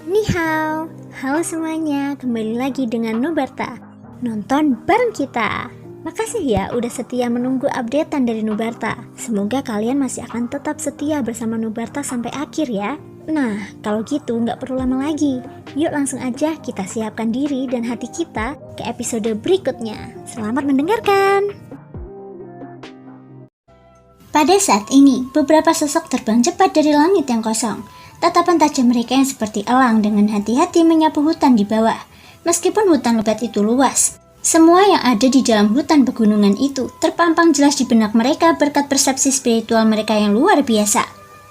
Ni hao, halo semuanya, kembali lagi dengan Nubarta. Nonton bareng kita. Makasih ya udah setia menunggu updatean dari Nubarta. Semoga kalian masih akan tetap setia bersama Nubarta sampai akhir ya. Nah, kalau gitu nggak perlu lama lagi. Yuk langsung aja kita siapkan diri dan hati kita ke episode berikutnya. Selamat mendengarkan. Pada saat ini, beberapa sosok terbang cepat dari langit yang kosong. Tatapan tajam mereka yang seperti elang dengan hati-hati menyapu hutan di bawah. Meskipun hutan lebat itu luas, semua yang ada di dalam hutan pegunungan itu terpampang jelas di benak mereka berkat persepsi spiritual mereka yang luar biasa.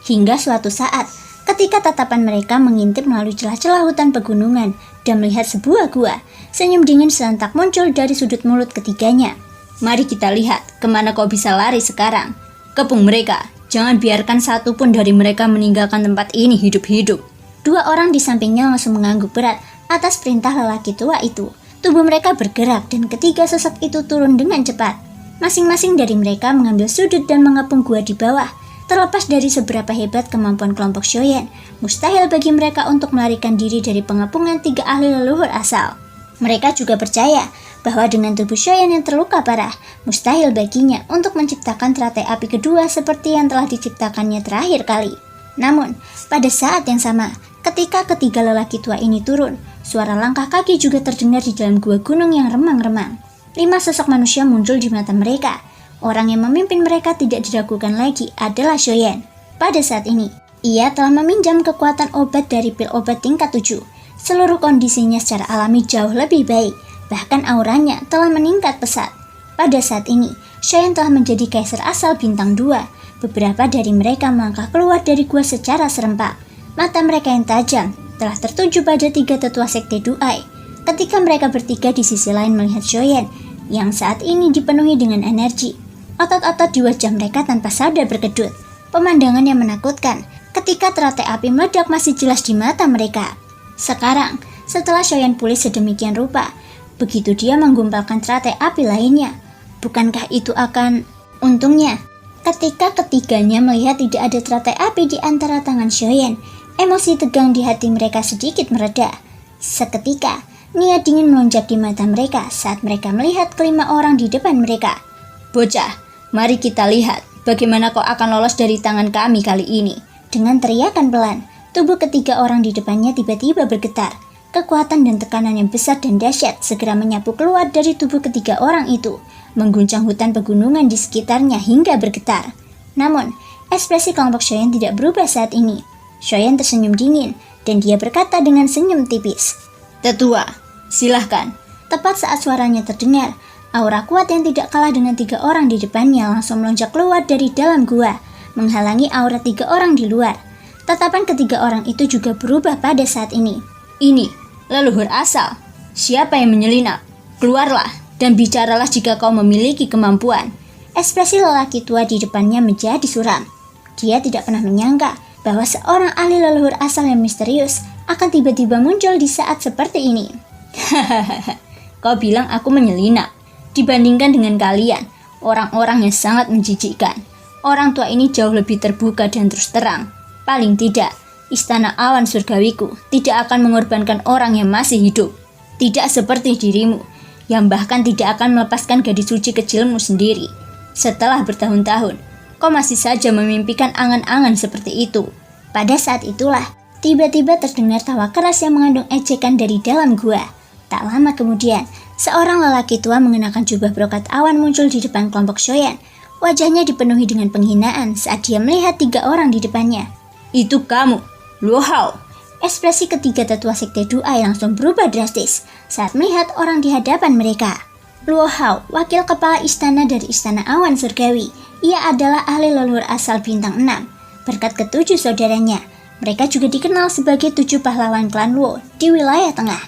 Hingga suatu saat, ketika tatapan mereka mengintip melalui celah-celah hutan pegunungan dan melihat sebuah gua, senyum dingin serentak muncul dari sudut mulut ketiganya. "Mari kita lihat kemana kau bisa lari sekarang. Kepung mereka. Jangan biarkan satu pun dari mereka meninggalkan tempat ini hidup-hidup." Dua orang di sampingnya langsung mengangguk berat atas perintah lelaki tua itu. Tubuh mereka bergerak dan ketiga sosok itu turun dengan cepat. Masing-masing dari mereka mengambil sudut dan mengepung gua di bawah. Terlepas dari seberapa hebat kemampuan kelompok Shoyan, mustahil bagi mereka untuk melarikan diri dari pengepungan tiga ahli leluhur asal. Mereka juga percaya bahwa dengan tubuh Shoyan yang terluka parah, mustahil baginya untuk menciptakan teratai api kedua seperti yang telah diciptakannya terakhir kali. Namun, pada saat yang sama, ketika ketiga lelaki tua ini turun, suara langkah kaki juga terdengar di dalam gua gunung yang remang-remang. 5 sosok manusia muncul di mata mereka. Orang yang memimpin mereka tidak diragukan lagi adalah Shoyan. Pada saat ini, ia telah meminjam kekuatan obat dari pil obat tingkat 7. Seluruh kondisinya secara alami jauh lebih baik. Bahkan auranya telah meningkat pesat. Pada saat ini, Shoyan telah menjadi kaisar asal bintang 2. Beberapa dari mereka melangkah keluar dari gua secara serempak. Mata mereka yang tajam telah tertuju pada 3 tetua sekte Duai. Ketika mereka bertiga di sisi lain melihat Shoyan yang saat ini dipenuhi dengan energi, otot-otot di wajah mereka tanpa sadar berkedut. Pemandangan yang menakutkan ketika teratai api meledak masih jelas di mata mereka. Sekarang, setelah Shoyan pulih sedemikian rupa, begitu dia menggumpalkan teratai api lainnya, bukankah itu akan... Untungnya, ketika ketiganya melihat tidak ada teratai api di antara tangan Shoyan, emosi tegang di hati mereka sedikit mereda. Seketika, niat dingin melonjak di mata mereka saat mereka melihat kelima orang di depan mereka. "Bocah, mari kita lihat bagaimana kau akan lolos dari tangan kami kali ini." Dengan teriakan pelan, tubuh ketiga orang di depannya tiba-tiba bergetar. Kekuatan dan tekanan yang besar dan dahsyat segera menyapu keluar dari tubuh ketiga orang itu, mengguncang hutan pegunungan di sekitarnya hingga bergetar. Namun, ekspresi kelompok Shoyan tidak berubah saat ini. Shoyan tersenyum dingin, dan dia berkata dengan senyum tipis, "Tetua, silahkan." Tepat saat suaranya terdengar, aura kuat yang tidak kalah dengan 3 orang di depannya langsung melonjak keluar dari dalam gua, menghalangi aura 3 orang di luar. Tatapan ketiga orang itu juga berubah pada saat ini. "Ini leluhur asal. Siapa yang menyelinap? Keluarlah dan bicaralah jika kau memiliki kemampuan." Ekspresi lelaki tua di depannya menjadi suram. Dia tidak pernah menyangka bahwa seorang ahli leluhur asal yang misterius akan tiba-tiba muncul di saat seperti ini. "Hahaha, kau bilang aku menyelinap. Dibandingkan dengan kalian, orang-orang yang sangat menjijikkan, orang tua ini jauh lebih terbuka dan terus terang. Paling tidak, istana awan surgawiku tidak akan mengorbankan orang yang masih hidup. Tidak seperti dirimu, yang bahkan tidak akan melepaskan gadis suci kecilmu sendiri. Setelah bertahun-tahun, kau masih saja memimpikan angan-angan seperti itu." Pada saat itulah, tiba-tiba terdengar tawa keras yang mengandung ejekan dari dalam gua. Tak lama kemudian, seorang lelaki tua mengenakan jubah brokat awan muncul di depan kelompok Shoyan. Wajahnya dipenuhi dengan penghinaan saat dia melihat 3 orang di depannya. "Itu kamu, Luo Hao." Ekspresi ketiga tetua sekte Duai langsung berubah drastis saat melihat orang di hadapan mereka. Luo Hao, wakil kepala istana dari istana awan surgawi. Ia adalah ahli leluhur asal bintang 6. Berkat ke-7 saudaranya, mereka juga dikenal sebagai 7 pahlawan klan Luo di wilayah tengah.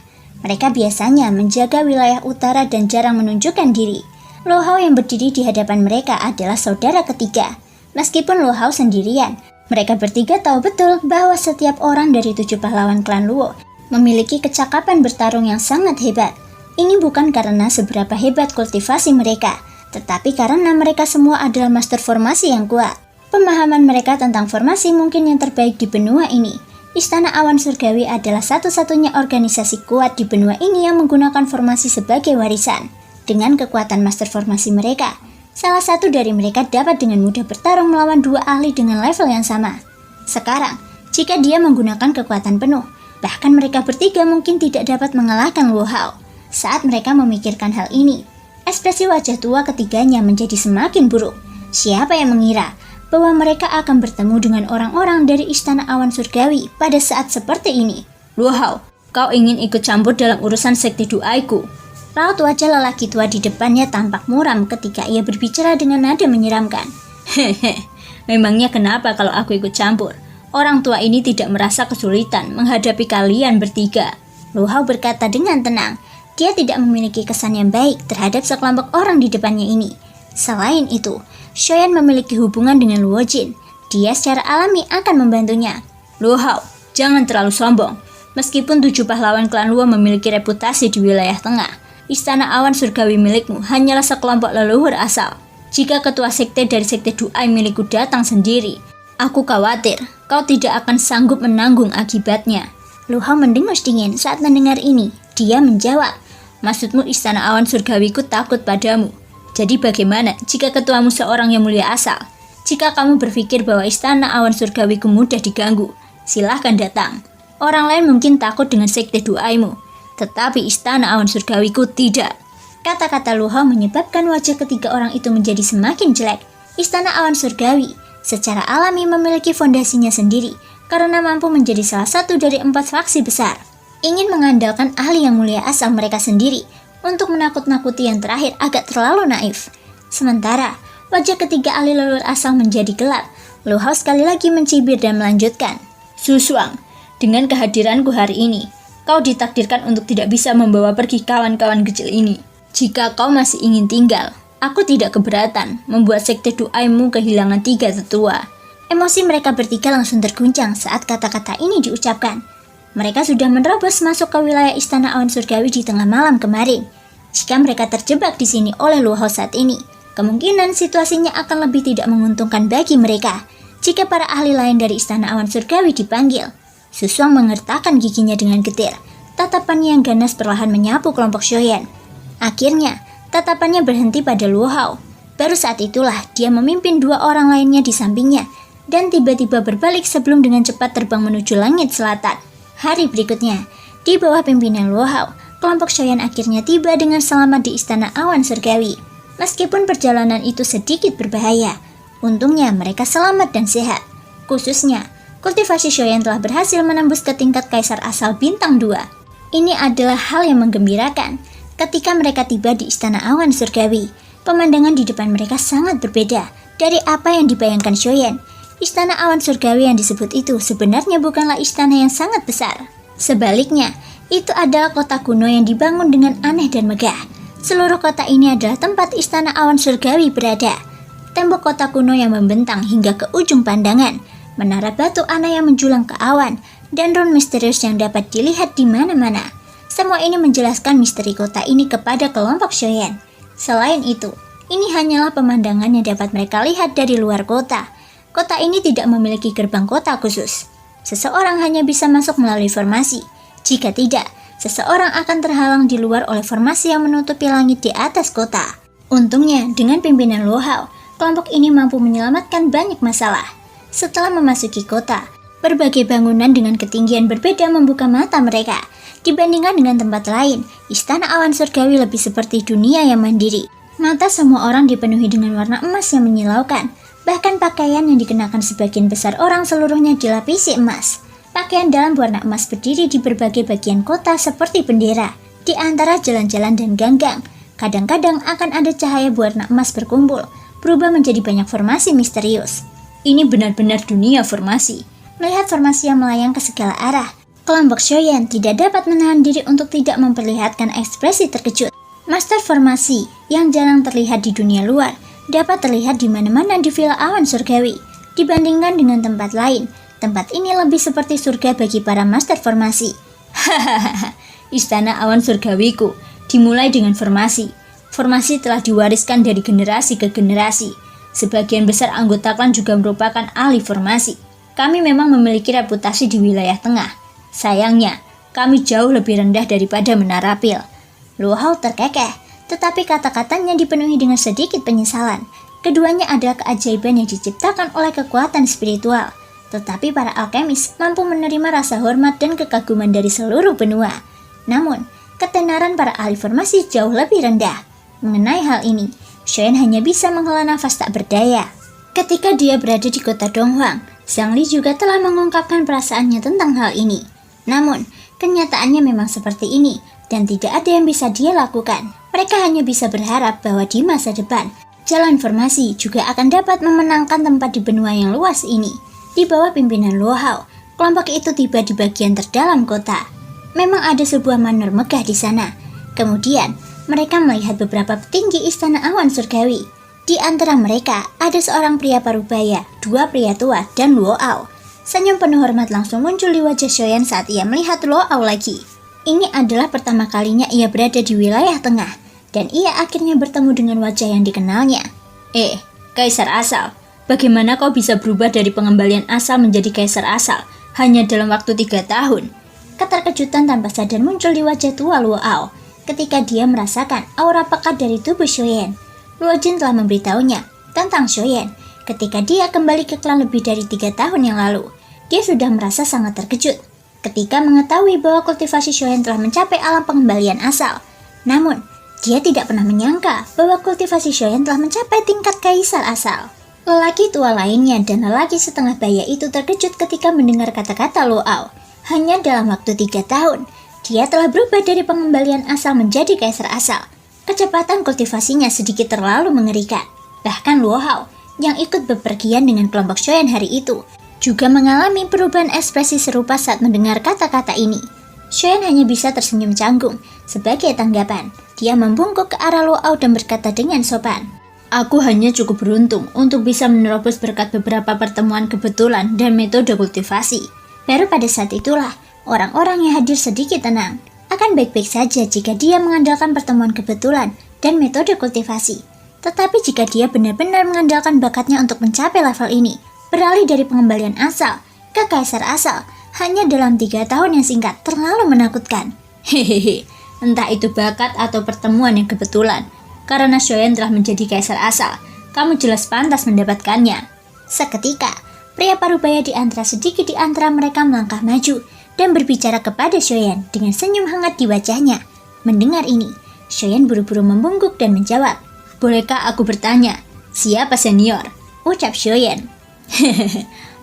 Mereka biasanya menjaga wilayah utara dan jarang menunjukkan diri. Luo Hao yang berdiri di hadapan mereka adalah saudara ketiga. Meskipun Luo Hao sendirian, mereka bertiga tahu betul bahwa setiap orang dari 7 pahlawan klan Luo memiliki kecakapan bertarung yang sangat hebat. Ini bukan karena seberapa hebat kultivasi mereka, tetapi karena mereka semua adalah master formasi yang kuat. Pemahaman mereka tentang formasi mungkin yang terbaik di benua ini. Istana Awan Surgawi adalah satu-satunya organisasi kuat di benua ini yang menggunakan formasi sebagai warisan. Dengan kekuatan master formasi mereka, salah satu dari mereka dapat dengan mudah bertarung melawan dua ahli dengan level yang sama. Sekarang, jika dia menggunakan kekuatan penuh, bahkan mereka bertiga mungkin tidak dapat mengalahkan Luo Hao. Saat mereka memikirkan hal ini, ekspresi wajah tua ketiganya menjadi semakin buruk. Siapa yang mengira bahwa mereka akan bertemu dengan orang-orang dari Istana Awan Surgawi pada saat seperti ini? Luo Hao, kau ingin ikut campur dalam urusan sekte duaiku? Raut wajah lelaki tua di depannya tampak muram ketika ia berbicara dengan nada menyeramkan. Hehe, memangnya kenapa kalau aku ikut campur? Orang tua ini tidak merasa kesulitan menghadapi kalian bertiga. Luo Hao berkata dengan tenang. Dia tidak memiliki kesan yang baik terhadap sekelompok orang di depannya ini. Selain itu, Shoyan memiliki hubungan dengan Luo Jin. Dia secara alami akan membantunya. Luo Hao, jangan terlalu sombong. Meskipun 7 pahlawan klan Luo memiliki reputasi di wilayah tengah, Istana Awan Surgawi milikmu hanyalah sekelompok leluhur asal. Jika ketua sekte dari sekte Duai milikku datang sendiri, aku khawatir kau tidak akan sanggup menanggung akibatnya. Luo Hao mendengus dingin saat mendengar ini. Dia menjawab, maksudmu Istana Awan Surgawiku takut padamu. Jadi bagaimana jika ketuamu seorang yang mulia asal? Jika kamu berpikir bahwa Istana Awan Surgawiku mudah diganggu, silahkan datang. Orang lain mungkin takut dengan sekte duaimu, tetapi Istana Awan Surgawiku tidak. Kata-kata Luo Hao menyebabkan wajah ketiga orang itu menjadi semakin jelek. Istana Awan Surgawi secara alami memiliki fondasinya sendiri karena mampu menjadi salah satu dari 4 faksi besar. Ingin mengandalkan ahli yang mulia asal mereka sendiri untuk menakut-nakuti yang terakhir agak terlalu naif. Sementara, wajah ketiga ahli leluhur asal menjadi gelap. Luo Hao sekali lagi mencibir dan melanjutkan. Su Shuang, dengan kehadiranku hari ini, kau ditakdirkan untuk tidak bisa membawa pergi kawan-kawan kecil ini. Jika kau masih ingin tinggal, aku tidak keberatan membuat sekte duaimu kehilangan 3 tetua. Emosi mereka bertiga langsung terguncang saat kata-kata ini diucapkan. Mereka sudah menerobos masuk ke wilayah Istana Awan Surgawi di tengah malam kemarin. Jika mereka terjebak di sini oleh Luo Hao saat ini, kemungkinan situasinya akan lebih tidak menguntungkan bagi mereka. Jika para ahli lain dari Istana Awan Surgawi dipanggil, Su Shuang mengertakkan giginya dengan getir. Tatapannya yang ganas perlahan menyapu kelompok Shoyan. Akhirnya, tatapannya berhenti pada Luo Hao. Baru saat itulah dia memimpin 2 orang lainnya di sampingnya dan tiba-tiba berbalik sebelum dengan cepat terbang menuju langit selatan. Hari berikutnya, di bawah pimpinan Luo Hao, kelompok Shoyan akhirnya tiba dengan selamat di Istana Awan Surgawi. Meskipun perjalanan itu sedikit berbahaya, untungnya mereka selamat dan sehat. Khususnya, kultivasi Shoyan telah berhasil menembus ke tingkat kaisar asal bintang 2. Ini adalah hal yang menggembirakan. Ketika mereka tiba di Istana Awan Surgawi, pemandangan di depan mereka sangat berbeda dari apa yang dibayangkan Shoyan. Istana Awan Surgawi yang disebut itu sebenarnya bukanlah istana yang sangat besar. Sebaliknya, itu adalah kota kuno yang dibangun dengan aneh dan megah. Seluruh kota ini adalah tempat Istana Awan Surgawi berada. Tembok kota kuno yang membentang hingga ke ujung pandangan, menara batu aneh yang menjulang ke awan, dan rune misterius yang dapat dilihat di mana-mana. Semua ini menjelaskan misteri kota ini kepada kelompok Shoyan. Selain itu, ini hanyalah pemandangan yang dapat mereka lihat dari luar kota. Kota ini tidak memiliki gerbang kota khusus. Seseorang hanya bisa masuk melalui formasi. Jika tidak, seseorang akan terhalang di luar oleh formasi yang menutupi langit di atas kota. Untungnya, dengan pimpinan Luo Hao, kelompok ini mampu menyelamatkan banyak masalah. Setelah memasuki kota, berbagai bangunan dengan ketinggian berbeda membuka mata mereka. Dibandingkan dengan tempat lain, Istana Awan Surgawi lebih seperti dunia yang mandiri. Mata semua orang dipenuhi dengan warna emas yang menyilaukan. Bahkan pakaian yang dikenakan sebagian besar orang seluruhnya dilapisi emas. Pakaian dalam warna emas berdiri di berbagai bagian kota seperti bendera. Di antara jalan-jalan dan gang-gang, kadang-kadang akan ada cahaya berwarna emas berkumpul, berubah menjadi banyak formasi misterius. Ini benar-benar dunia formasi. Melihat formasi yang melayang ke segala arah, kelompok Shoyan tidak dapat menahan diri untuk tidak memperlihatkan ekspresi terkejut. Master formasi yang jarang terlihat di dunia luar dapat terlihat di mana-mana di Villa Awan Surgawi. Dibandingkan dengan tempat lain, tempat ini lebih seperti surga bagi para master formasi. Hahaha, Istana Awan Surgawiku dimulai dengan formasi. Formasi telah diwariskan dari generasi ke generasi. Sebagian besar anggota klan juga merupakan ahli formasi. Kami memang memiliki reputasi di wilayah tengah. Sayangnya, kami jauh lebih rendah daripada Menara Pil. Luo Hao terkekeh, tetapi kata-katanya dipenuhi dengan sedikit penyesalan. Keduanya adalah keajaiban yang diciptakan oleh kekuatan spiritual. Tetapi para alkemis mampu menerima rasa hormat dan kekaguman dari seluruh benua. Namun, ketenaran para ahli formasi jauh lebih rendah. Mengenai hal ini, Shoyan hanya bisa menghela nafas tak berdaya. Ketika dia berada di kota Donghuang, Zhang Li juga telah mengungkapkan perasaannya tentang hal ini. Namun, kenyataannya memang seperti ini, dan tidak ada yang bisa dia lakukan. Mereka hanya bisa berharap bahwa di masa depan, jalan formasi juga akan dapat memenangkan tempat di benua yang luas ini. Di bawah pimpinan Luo Hao, kelompok itu tiba di bagian terdalam kota. Memang ada sebuah manor megah di sana. Kemudian, mereka melihat beberapa petinggi istana awan surgawi. Di antara mereka, ada seorang pria parubaya, dua pria tua, dan Luo Hao. Senyum penuh hormat langsung muncul di wajah Shoyan saat ia melihat Luo Hao lagi. Ini adalah pertama kalinya ia berada di wilayah tengah, dan ia akhirnya bertemu dengan wajah yang dikenalnya. Kaisar Asal, bagaimana kau bisa berubah dari pengembalian asal menjadi Kaisar Asal hanya dalam waktu 3 tahun? Keterkejutan tanpa sadar muncul di wajah tua Luo Hao ketika dia merasakan aura pekat dari tubuh Shoyan. Luo Jin telah memberitahunya tentang Shoyan ketika dia kembali ke klan lebih dari 3 tahun yang lalu. Dia sudah merasa sangat terkejut ketika mengetahui bahwa kultivasi Shoyan telah mencapai alam pengembalian asal. Namun, dia tidak pernah menyangka bahwa kultivasi Shoyan telah mencapai tingkat Kaisar Asal. Lelaki tua lainnya dan lelaki setengah baya itu terkejut ketika mendengar kata-kata Luo Hao. Hanya dalam waktu 3 tahun, dia telah berubah dari pengembalian asal menjadi Kaisar Asal. Kecepatan kultivasinya sedikit terlalu mengerikan. Bahkan Luo Hao yang ikut bepergian dengan kelompok Shoyan hari itu juga mengalami perubahan ekspresi serupa saat mendengar kata-kata ini. Shoyan hanya bisa tersenyum canggung. Sebagai tanggapan, dia membungkuk ke arah Luo Hao dan berkata dengan sopan, "Aku hanya cukup beruntung untuk bisa menerobos berkat beberapa pertemuan kebetulan dan metode kultivasi." Baru pada saat itulah, orang-orang yang hadir sedikit tenang. Akan baik-baik saja jika dia mengandalkan pertemuan kebetulan dan metode kultivasi. Tetapi jika dia benar-benar mengandalkan bakatnya untuk mencapai level ini, beralih dari pengembalian asal ke Kaisar Asal, hanya dalam 3 tahun yang singkat terlalu menakutkan. Hehehe, entah itu bakat atau pertemuan yang kebetulan. Karena Shoyan telah menjadi Kaisar Asal, kamu jelas pantas mendapatkannya. Seketika, pria parubaya di antara sedikit di antara mereka melangkah maju dan berbicara kepada Shoyan dengan senyum hangat di wajahnya. Mendengar ini, Shoyan buru-buru membungkuk dan menjawab, "Bolehkah aku bertanya, siapa senior?" Ucap Shoyan.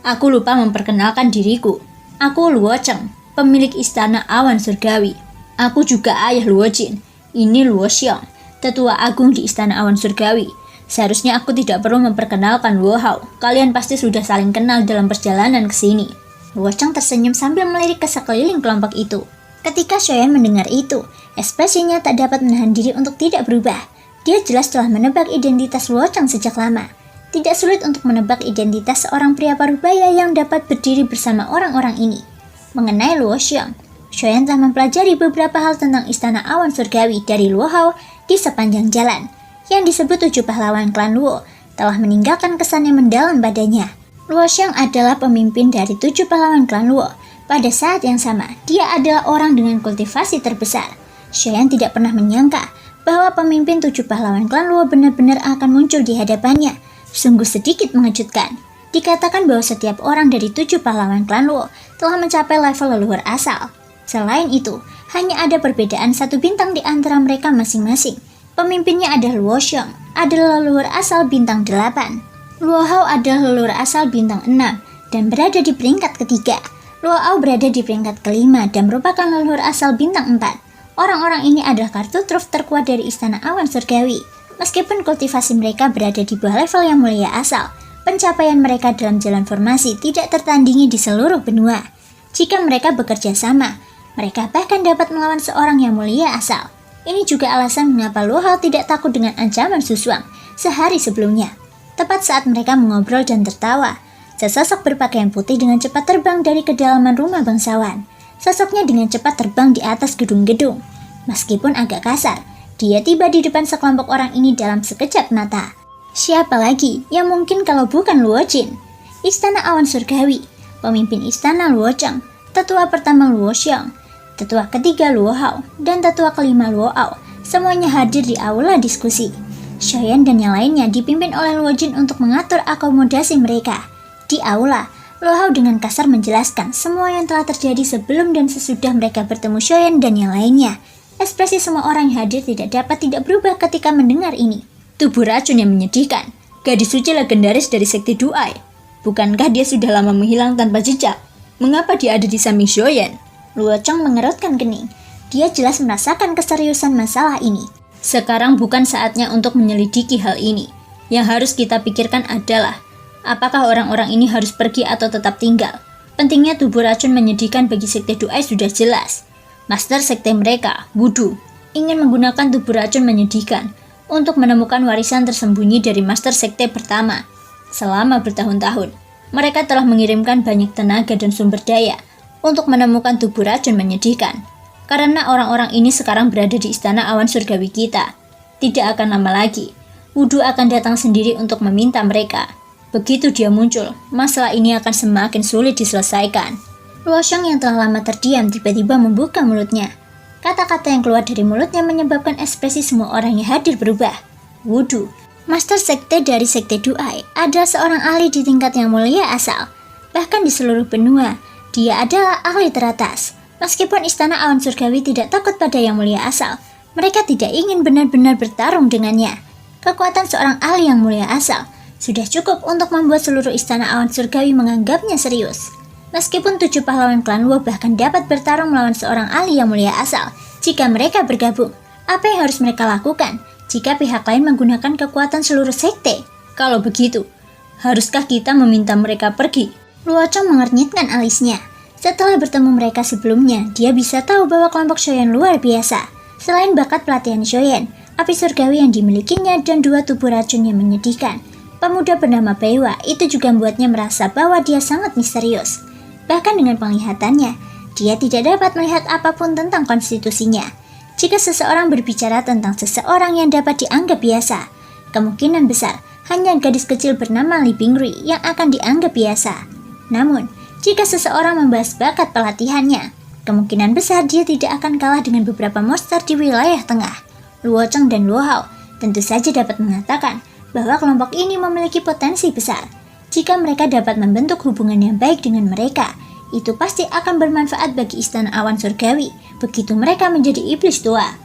Aku lupa memperkenalkan diriku. Aku Luo Cheng, pemilik istana awan surgawi. Aku juga ayah Luo Jin. Ini Luo Xiong, tetua agung di istana awan surgawi. Seharusnya aku tidak perlu memperkenalkan Luo Hao. Kalian pasti sudah saling kenal dalam perjalanan ke sini. Luo Cheng tersenyum sambil melirik ke sekeliling kelompok itu. Ketika Shoyan mendengar itu, ekspresinya tak dapat menahan diri untuk tidak berubah. Dia jelas telah menebak identitas Luo Cheng sejak lama. Tidak sulit untuk menebak identitas seorang pria parubaya yang dapat berdiri bersama orang-orang ini. Mengenai Luo Xiong, Shoyan telah mempelajari beberapa hal tentang istana awan surgawi dari Luo Hao di sepanjang jalan. Yang disebut 7 pahlawan klan Luo telah meninggalkan kesan yang mendalam padanya. Luo Xiong adalah pemimpin dari 7 pahlawan klan Luo. Pada saat yang sama, dia adalah orang dengan kultivasi terbesar. Shoyan tidak pernah menyangka bahwa pemimpin 7 pahlawan klan Luo benar-benar akan muncul di hadapannya. Sungguh sedikit mengejutkan. Dikatakan bahwa setiap orang dari 7 pahlawan klan Luo telah mencapai level leluhur asal. Selain itu, hanya ada perbedaan 1 bintang di antara mereka masing-masing. Pemimpinnya adalah Luo Xiong, adalah leluhur asal bintang 8. Luo Hao adalah leluhur asal bintang 6 dan berada di peringkat ketiga. Luo Hao berada di peringkat kelima dan merupakan leluhur asal bintang 4. Orang-orang ini adalah kartu truf terkuat dari istana awan surgawi. Meskipun kultivasi mereka berada di bawah level yang mulia asal, pencapaian mereka dalam jalan formasi tidak tertandingi di seluruh benua. Jika mereka bekerja sama, mereka bahkan dapat melawan seorang yang mulia asal. Ini juga alasan mengapa Luo Hao tidak takut dengan ancaman Sushuang sehari sebelumnya. Tepat saat mereka mengobrol dan tertawa, sesosok berpakaian putih dengan cepat terbang dari kedalaman rumah bangsawan. Sosoknya dengan cepat terbang di atas gedung-gedung. Meskipun agak kasar, dia tiba di depan sekelompok orang ini dalam sekejap mata. Siapa lagi yang mungkin kalau bukan Luo Jin? Istana awan surgawi, pemimpin istana Luo Cheng, tetua pertama Luo Xiong, tetua ketiga Luo Hao, dan tetua kelima Luo Ao, semuanya hadir di aula diskusi. Xiaoyan dan yang lainnya dipimpin oleh Luo Jin untuk mengatur akomodasi mereka. Di aula, Luo Hao dengan kasar menjelaskan semua yang telah terjadi sebelum dan sesudah mereka bertemu Xiaoyan dan yang lainnya. Ekspresi semua orang yang hadir tidak berubah ketika mendengar ini. Tubuh racun yang menyedihkan, gadis suci legendaris dari sekte Duai. Bukankah dia sudah lama menghilang tanpa jejak? Mengapa dia ada di samping Xiaoyan? Luo Cheng mengerutkan kening. Dia jelas merasakan keseriusan masalah ini. Sekarang bukan saatnya untuk menyelidiki hal ini. Yang harus kita pikirkan adalah, apakah orang-orang ini harus pergi atau tetap tinggal? Pentingnya tubuh racun menyedihkan bagi sekte Duai sudah jelas. Master sekte mereka, Wudu, ingin menggunakan tubuh racun menyedihkan untuk menemukan warisan tersembunyi dari master sekte pertama. Selama bertahun-tahun, mereka telah mengirimkan banyak tenaga dan sumber daya untuk menemukan tubuh racun menyedihkan. Karena orang-orang ini sekarang berada di istana awan surgawi kita. Tidak akan lama lagi, Wudu akan datang sendiri untuk meminta mereka. Begitu dia muncul, masalah ini akan semakin sulit diselesaikan. Luo Xiong yang telah lama terdiam tiba-tiba membuka mulutnya. Kata-kata yang keluar dari mulutnya menyebabkan ekspresi semua orang yang hadir berubah. Wudu, master sekte dari sekte Duai, adalah seorang ahli di tingkat yang mulia asal. Bahkan di seluruh benua, dia adalah ahli teratas. Meskipun istana awan surgawi tidak takut pada yang mulia asal, mereka tidak ingin benar-benar bertarung dengannya. Kekuatan seorang ahli yang mulia asal sudah cukup untuk membuat seluruh istana awan surgawi menganggapnya serius. Meskipun 7 pahlawan klan Luo bahkan dapat bertarung melawan seorang ahli yang mulia asal, jika mereka bergabung, apa yang harus mereka lakukan jika pihak lain menggunakan kekuatan seluruh sekte? Kalau begitu, haruskah kita meminta mereka pergi? Luo Cheng mengernyitkan alisnya. Setelah bertemu mereka sebelumnya, dia bisa tahu bahwa kelompok Xiaoyan luar biasa. Selain bakat pelatihan Xiaoyan, api surgawi yang dimilikinya dan 2 tubuh racun yang menyedihkan, pemuda bernama Beiwa itu juga membuatnya merasa bahwa dia sangat misterius. Bahkan dengan penglihatannya, dia tidak dapat melihat apapun tentang konstitusinya. Jika seseorang berbicara tentang seseorang yang dapat dianggap biasa, kemungkinan besar hanya gadis kecil bernama Li Bingrui yang akan dianggap biasa. Namun, jika seseorang membahas bakat pelatihannya, kemungkinan besar dia tidak akan kalah dengan beberapa monster di wilayah tengah. Luo Cheng dan Luo Hao tentu saja dapat mengatakan bahwa kelompok ini memiliki potensi besar. Jika mereka dapat membentuk hubungan yang baik dengan mereka, itu pasti akan bermanfaat bagi istana awan surgawi begitu mereka menjadi iblis tua.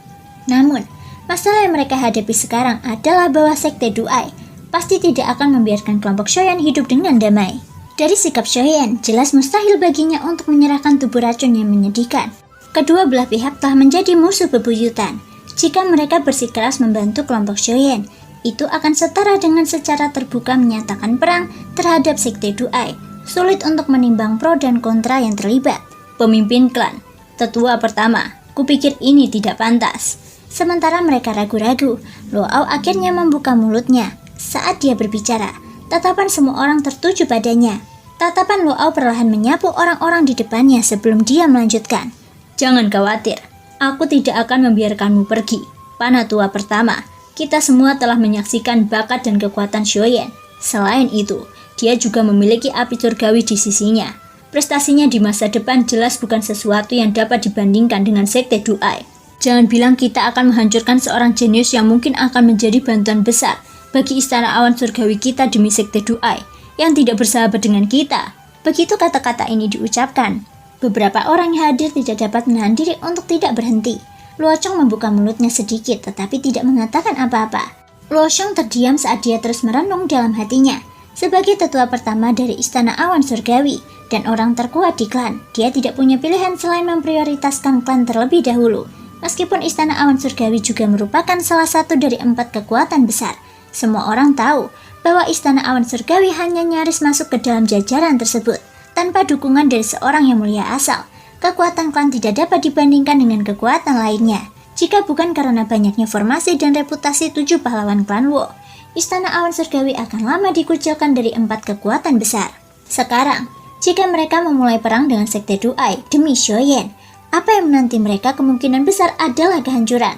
Namun, masalah yang mereka hadapi sekarang adalah bahwa sekte Duai pasti tidak akan membiarkan kelompok Xiaoyan hidup dengan damai. Dari sikap Xiaoyan, jelas mustahil baginya untuk menyerahkan tubuh racun yang menyedihkan. Kedua belah pihak telah menjadi musuh bebuyutan. Jika mereka bersikeras membantu kelompok Xiaoyan, itu akan setara dengan secara terbuka menyatakan perang terhadap sekte Duai. Sulit untuk menimbang pro dan kontra yang terlibat. Pemimpin klan, tetua pertama, kupikir ini tidak pantas. Sementara mereka ragu-ragu, Luo Ao akhirnya membuka mulutnya. Saat dia berbicara, tatapan semua orang tertuju padanya. Tatapan Luo Ao perlahan menyapu orang-orang di depannya sebelum dia melanjutkan. Jangan khawatir, aku tidak akan membiarkanmu pergi. Panatua pertama, kita semua telah menyaksikan bakat dan kekuatan Xiaoyan. Selain itu, dia juga memiliki api surgawi di sisinya. Prestasinya di masa depan jelas bukan sesuatu yang dapat dibandingkan dengan sekte Duai. Jangan bilang kita akan menghancurkan seorang jenius yang mungkin akan menjadi bantuan besar bagi istana awan surgawi kita demi sekte Duai yang tidak bersahabat dengan kita. Begitu kata-kata ini diucapkan, beberapa orang yang hadir tidak dapat menahan diri untuk tidak berhenti. Luo Cheng membuka mulutnya sedikit tetapi tidak mengatakan apa-apa. Luo Xiong terdiam saat dia terus merenung dalam hatinya. Sebagai tetua pertama dari istana awan surgawi dan orang terkuat di klan, dia tidak punya pilihan selain memprioritaskan klan terlebih dahulu. Meskipun istana awan surgawi juga merupakan salah satu dari 4 kekuatan besar, semua orang tahu bahwa istana awan surgawi hanya nyaris masuk ke dalam jajaran tersebut. Tanpa dukungan dari seorang yang mulia asal, kekuatan klan tidak dapat dibandingkan dengan kekuatan lainnya. Jika bukan karena banyaknya formasi dan reputasi 7 pahlawan klan Luo, istana awan surgawi akan lama dikucilkan dari 4 kekuatan besar. Sekarang, jika mereka memulai perang dengan sekte Duai demi Xiaoyan, apa yang menanti mereka kemungkinan besar adalah kehancuran.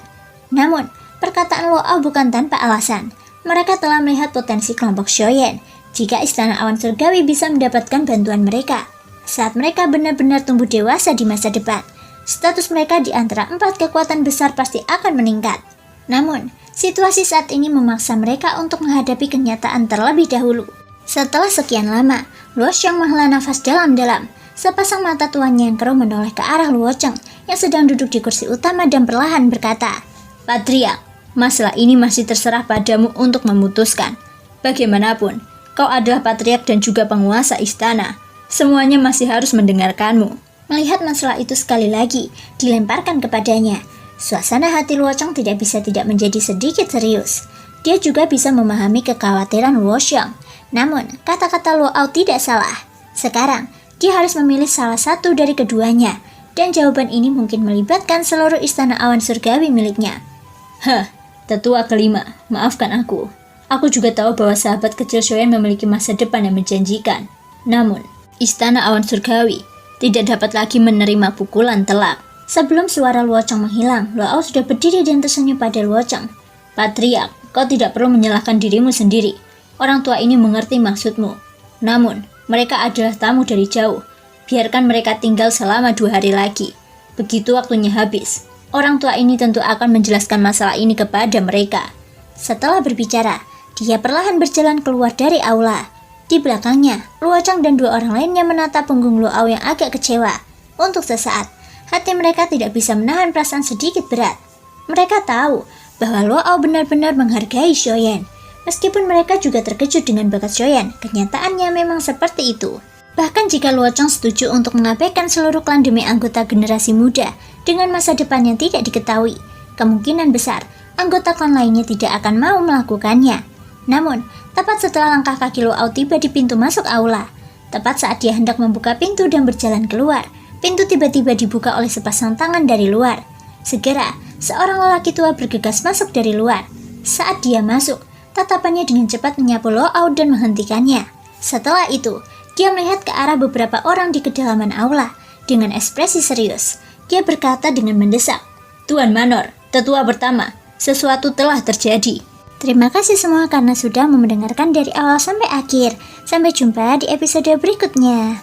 Namun, perkataan Luo Ao bukan tanpa alasan. Mereka telah melihat potensi kelompok Xiaoyan. Jika istana awan surgawi bisa mendapatkan bantuan mereka, saat mereka benar-benar tumbuh dewasa di masa depan, status mereka di antara 4 kekuatan besar pasti akan meningkat. Namun, situasi saat ini memaksa mereka untuk menghadapi kenyataan terlebih dahulu. Setelah sekian lama, Luo Xiang menghela nafas dalam-dalam. Sepasang mata tuannya yang keruh menoleh ke arah Luo Cheng yang sedang duduk di kursi utama dan perlahan berkata, "Patriark, masalah ini masih terserah padamu untuk memutuskan. Bagaimanapun, kau adalah patriark dan juga penguasa istana. Semuanya masih harus mendengarkanmu." Melihat masalah itu sekali lagi dilemparkan kepadanya, suasana hati Luo Cheng tidak bisa tidak menjadi sedikit serius. Dia juga bisa memahami kekhawatiran Luo Xiang. Namun, kata-kata Luo Ao tidak salah. Sekarang, dia harus memilih salah satu dari keduanya, dan jawaban ini mungkin melibatkan seluruh istana awan surgawi miliknya. Tetua kelima, maafkan aku. Aku juga tahu bahwa sahabat kecil Xiaoyan memiliki masa depan yang menjanjikan. Namun, istana awan surgawi tidak dapat lagi menerima pukulan telak. Sebelum suara Luo Cheng menghilang, Luo Ao sudah berdiri dan tersenyum pada Luo Cheng. Patriark, kau tidak perlu menyalahkan dirimu sendiri. Orang tua ini mengerti maksudmu. Namun, mereka adalah tamu dari jauh. Biarkan mereka tinggal selama 2 hari lagi. Begitu waktunya habis, orang tua ini tentu akan menjelaskan masalah ini kepada mereka. Setelah berbicara, dia perlahan berjalan keluar dari aula. Di belakangnya, Luo Cheng dan 2 orang lainnya menatap punggung Luo Ao yang agak kecewa. Untuk sesaat, hati mereka tidak bisa menahan perasaan sedikit berat. Mereka tahu bahwa Luo Ao benar-benar menghargai Xiaoyan. Meskipun mereka juga terkejut dengan bakat Xiaoyan, kenyataannya memang seperti itu. Bahkan jika Luo Cheng setuju untuk mengabaikan seluruh klan demi anggota generasi muda dengan masa depan yang tidak diketahui, kemungkinan besar anggota klan lainnya tidak akan mau melakukannya. Namun, tepat setelah langkah kaki Luo Ao tiba di pintu masuk aula, tepat saat dia hendak membuka pintu dan berjalan keluar, pintu tiba-tiba dibuka oleh sepasang tangan dari luar. Segera, seorang lelaki tua bergegas masuk dari luar. Saat dia masuk, tatapannya dengan cepat menyapu Luo Ao dan menghentikannya. Setelah itu, dia melihat ke arah beberapa orang di kedalaman aula. Dengan ekspresi serius, dia berkata dengan mendesak, "Tuan Manor, tetua pertama, sesuatu telah terjadi." Terima kasih semua karena sudah mendengarkan dari awal sampai akhir. Sampai jumpa di episode berikutnya.